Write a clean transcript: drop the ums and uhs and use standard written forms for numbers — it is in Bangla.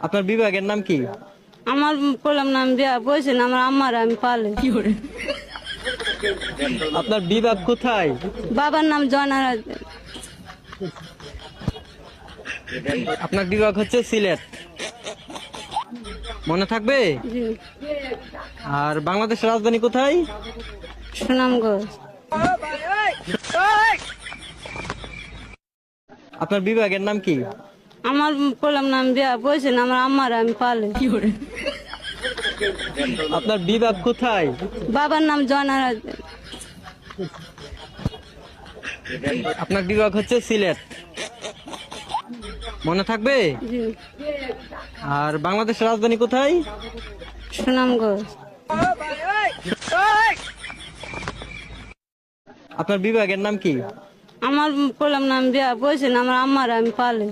আপনার বিভাগের নাম কি? আমার বললাম না, আমি বিয়া বলছি না, আমার আম্মার আমি পালে। আপনার বিভাগ কোথায়? বাবার নাম জয়নারাজ। আপনার বিভাগ হচ্ছে সিলেট, মনে থাকবে? জি। আর বাংলাদেশের রাজধানী কোথায়? সুনামগঞ্জ। আপনার বিভাগের নাম কি? আমার বললাম না, আমি বিয়া বলছি না, আমার আম্মার আমি পালে। আপনার বিভাগ কোথায়? বাবার নাম জয়নারাজ। আপনার বিভাগ হচ্ছে সিলেট, মনে থাকবে? জি। আর বাংলাদেশের রাজধানী কোথায়? সুনামগঞ্জ। আপনার বিভাগের নাম কি? আমার বললাম না, আমি বিয়া বলছি না, আমার আম্মার আমি পালে।